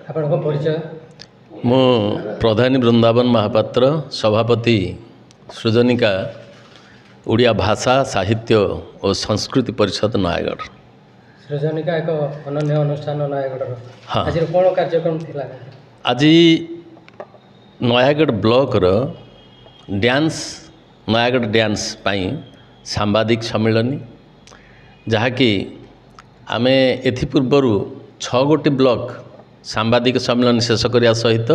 ଆପଣଙ୍କ ପରିଚୟ? ମୁଁ ପ୍ରଧାନୀ ବୃନ୍ଦାବନ ମହାପାତ୍ର, ସଭାପତି ସୃଜନିକା ଓଡ଼ିଆ ଭାଷା ସାହିତ୍ୟ ଓ ସଂସ୍କୃତି ପରିଷଦ ନୟାଗଡ଼। ସୃଜନିକା ଏକ ଅନନ୍ୟ ଅନୁଷ୍ଠାନ ନୟାଗଡ଼ର। ହଁ, ଆଜିର କ'ଣ କାର୍ଯ୍ୟକ୍ରମ ଥିଲା? ଆଜି ନୟାଗଡ଼ ବ୍ଲକର ଡ୍ୟାନ୍ସ ନୟାଗଡ଼ ଡ୍ୟାନ୍ସ ପାଇଁ ସାମ୍ବାଦିକ ସମ୍ମିଳନୀ, ଯାହାକି ଆମେ ଏଥିପୂର୍ବରୁ 6 ଗୋଟି ବ୍ଲକ ସାମ୍ବାଦିକ ସମ୍ମିଳନୀ ଶେଷ କରିବା ସହିତ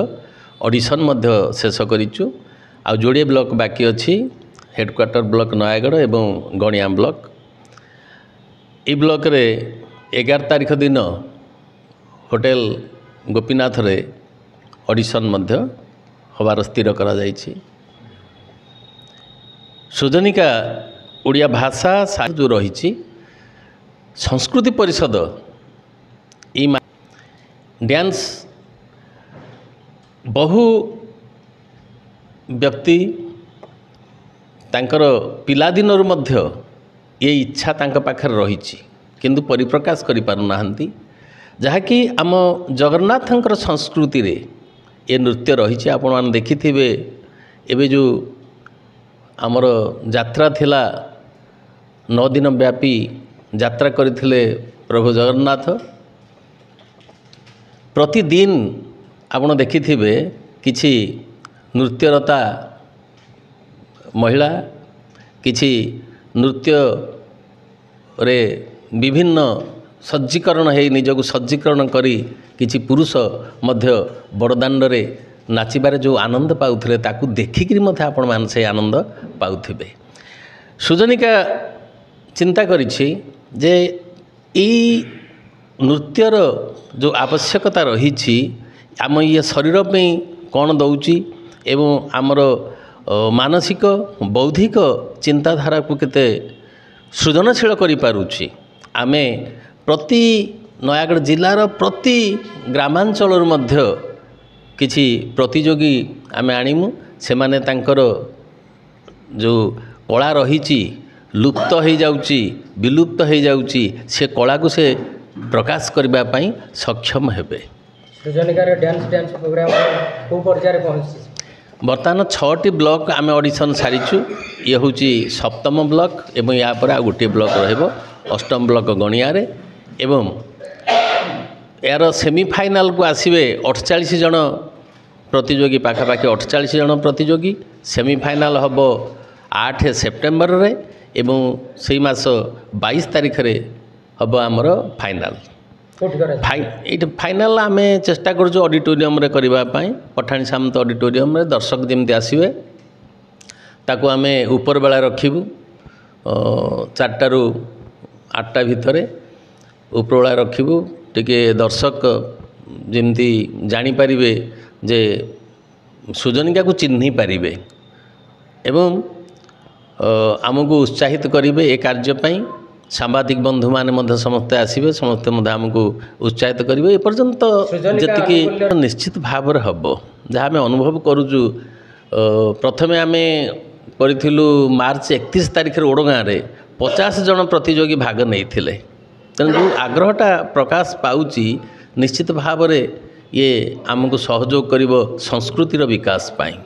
ଅଡ଼ିସନ୍ ମଧ୍ୟ ଶେଷ କରିଛୁ। ଆଉ ଯୋଡ଼ିଏ ବ୍ଲକ ବାକି ଅଛି, ହେଡ଼କ୍ୱାର୍ଟର ବ୍ଲକ ନୟାଗଡ଼ ଏବଂ ଗଣିଆ ବ୍ଲକ। ଏହି ବ୍ଲକରେ 11 ତାରିଖ ଦିନ ହୋଟେଲ ଗୋପୀନାଥରେ ଅଡ଼ିସନ୍ ମଧ୍ୟ ହେବାର ସ୍ଥିର କରାଯାଇଛି। ସୃଜନିକା ଓଡ଼ିଆ ଭାଷା ଯେଉଁ ରହିଛି ସଂସ୍କୃତି ପରିଷଦ, ଏଇ ଡ୍ୟାନ୍ସ ବହୁ ବ୍ୟକ୍ତି ତାଙ୍କର ପିଲାଦିନରୁ ମଧ୍ୟ ଏ ଇଚ୍ଛା ତାଙ୍କ ପାଖରେ ରହିଛି, କିନ୍ତୁ ପରିପ୍ରକାଶ କରିପାରୁନାହାନ୍ତି। ଯାହାକି ଆମ ଜଗନ୍ନାଥଙ୍କର ସଂସ୍କୃତିରେ ଏ ନୃତ୍ୟ ରହିଛି। ଆପଣମାନେ ଦେଖିଥିବେ, ଏବେ ଯେଉଁ ଆମର ଯାତ୍ରା ଥିଲା, 9 ଦିନ ବ୍ୟାପୀ ଯାତ୍ରା କରିଥିଲେ ପ୍ରଭୁ ଜଗନ୍ନାଥ। ପ୍ରତିଦିନ ଆପଣ ଦେଖିଥିବେ କିଛି ନୃତ୍ୟରତା ମହିଳା, କିଛି ନୃତ୍ୟରେ ବିଭିନ୍ନ ସଜ୍ଜୀକରଣ ହେଇ ନିଜକୁ ସଜ୍ଜୀକରଣ କରି କିଛି ପୁରୁଷ ମଧ୍ୟ ବଡ଼ଦାଣ୍ଡରେ ନାଚିବାରେ ଯେଉଁ ଆନନ୍ଦ ପାଉଥିଲେ, ତାକୁ ଦେଖିକରି ମଧ୍ୟ ଆପଣମାନେ ସେହି ଆନନ୍ଦ ପାଉଥିବେ। ସୃଜନିକା ଚିନ୍ତା କରିଛି ଯେ ଏଇ ନୃତ୍ୟର ଯେଉଁ ଆବଶ୍ୟକତା ରହିଛି, ଆମ ଇଏ ଶରୀର ପାଇଁ କ'ଣ ଦେଉଛି ଏବଂ ଆମର ମାନସିକ ବୌଦ୍ଧିକ ଚିନ୍ତାଧାରାକୁ କେତେ ସୃଜନଶୀଳ କରିପାରୁଛି। ଆମେ ପ୍ରତି ନୟାଗଡ଼ ଜିଲ୍ଲାର ପ୍ରତି ଗ୍ରାମାଞ୍ଚଳରୁ ମଧ୍ୟ କିଛି ପ୍ରତିଯୋଗୀ ଆମେ ଆଣିମୁ। ସେମାନେ ତାଙ୍କର ଯେଉଁ କଳା ରହିଛି, ଲୁପ୍ତ ହୋଇଯାଉଛି, ବିଲୁପ୍ତ ହୋଇଯାଉଛି, ସେ କଳାକୁ ସେ ପ୍ରକାଶ କରିବା ପାଇଁ ସକ୍ଷମ ହେବେ। ସୃଜନିକାର ଡ୍ୟାନ୍ସ ପ୍ରୋଗ୍ରାମ କେଉଁ ପର୍ଯ୍ୟାୟରେ ପହଞ୍ଚିଛି? ବର୍ତ୍ତମାନ 6ଟି ବ୍ଲକ ଆମେ ଅଡ଼ିସନ୍ ସାରିଛୁ। ଇଏ ହେଉଛି 7ମ ବ୍ଲକ ଏବଂ ୟା ପରେ ଆଉ ଗୋଟିଏ ବ୍ଲକ ରହିବ, 8ମ ବ୍ଲକ ଗଣିଆରେ। ଏବଂ ଏହାର ସେମିଫାଇନାଲକୁ ଆସିବେ 48 ଜଣ ପ୍ରତିଯୋଗୀ, ପାଖାପାଖି 48 ଜଣ ପ୍ରତିଯୋଗୀ। ସେମିଫାଇନାଲ ହେବ 8 ସେପ୍ଟେମ୍ବରରେ ଏବଂ ସେଇ ମାସ 22 ତାରିଖରେ ହେବ ଆମର ଫାଇନାଲ। ଏଇଠି ଫାଇନାଲ ଆମେ ଚେଷ୍ଟା କରୁଛୁ ଅଡ଼ିଟୋରିୟମରେ କରିବା ପାଇଁ, ପଠାଣି ସାମନ୍ତ ଅଡ଼ିଟୋରିୟମରେ ଦର୍ଶକ ଯେମିତି ଆସିବେ। ତାକୁ ଆମେ ଉପରବେଳା ରଖିବୁ 4ଟାରୁ 8ଟା ଭିତରେ ଉପରବେଳା ରଖିବୁ। ଟିକେ ଦର୍ଶକ ଯେମିତି ଜାଣିପାରିବେ ଯେ ସୃଜନିକାକୁ ଚିହ୍ନି ପାରିବେ ଏବଂ ଆମକୁ ଉତ୍ସାହିତ କରିବେ ଏ କାର୍ଯ୍ୟ ପାଇଁ। ସାମ୍ବାଦିକ ବନ୍ଧୁମାନେ ମଧ୍ୟ ସମସ୍ତେ ଆସିବେ, ସମସ୍ତେ ମଧ୍ୟ ଆମକୁ ଉତ୍ସାହିତ କରିବେ। ଏପର୍ଯ୍ୟନ୍ତ ଯେତିକି ନିଶ୍ଚିତ ଭାବରେ ହେବ, ଯାହା ଆମେ ଅନୁଭବ କରୁଛୁ। ପ୍ରଥମେ ଆମେ କରିଥିଲୁ ମାର୍ଚ୍ଚ 31 ତାରିଖରେ ଓଡ଼ଗାଁରେ 50 ଜଣ ପ୍ରତିଯୋଗୀ ଭାଗ ନେଇଥିଲେ। ତେଣୁ ଯେଉଁ ଆଗ୍ରହଟା ପ୍ରକାଶ ପାଉଛି, ନିଶ୍ଚିତ ଭାବରେ ଇଏ ଆମକୁ ସହଯୋଗ କରିବ ସଂସ୍କୃତିର ବିକାଶ ପାଇଁ।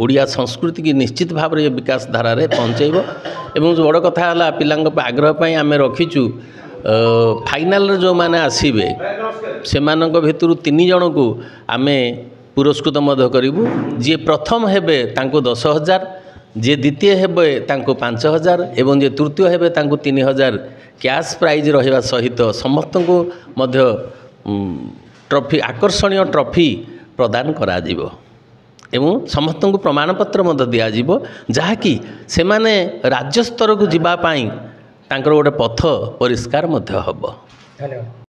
ଓଡ଼ିଆ ସଂସ୍କୃତିକି ନିଶ୍ଚିତ ଭାବରେ ଏ ବିକାଶ ଧାରାରେ ପହଞ୍ଚାଇବ। ଏବଂ ବଡ଼ କଥା ହେଲା, ପିଲାଙ୍କ ଆଗ୍ରହ ପାଇଁ ଆମେ ରଖିଛୁ ଫାଇନାଲରେ ଯେଉଁମାନେ ଆସିବେ ସେମାନଙ୍କ ଭିତରୁ 3 ଜଣଙ୍କୁ ଆମେ ପୁରସ୍କୃତ ମଧ୍ୟ କରିବୁ। ଯିଏ ପ୍ରଥମ ହେବେ ତାଙ୍କୁ 10,000, ଯିଏ ଦ୍ୱିତୀୟ ହେବେ ତାଙ୍କୁ 5,000 ଏବଂ ଯିଏ ତୃତୀୟ ହେବେ ତାଙ୍କୁ 3,000 କ୍ୟାସ୍ ପ୍ରାଇଜ୍ ରହିବା ସହିତ ସମସ୍ତଙ୍କୁ ମଧ୍ୟ ଟ୍ରଫି, ଆକର୍ଷଣୀୟ ଟ୍ରଫି ପ୍ରଦାନ କରାଯିବ ଏବଂ ସମସ୍ତଙ୍କୁ ପ୍ରମାଣପତ୍ର ମଧ୍ୟ ଦିଆଯିବ, ଯାହାକି ସେମାନେ ରାଜ୍ୟ ସ୍ତରକୁ ଯିବା ପାଇଁ ତାଙ୍କର ଗୋଟେ ପଥ ପରିଷ୍କାର ମଧ୍ୟ ହେବ। ଧନ୍ୟବାଦ।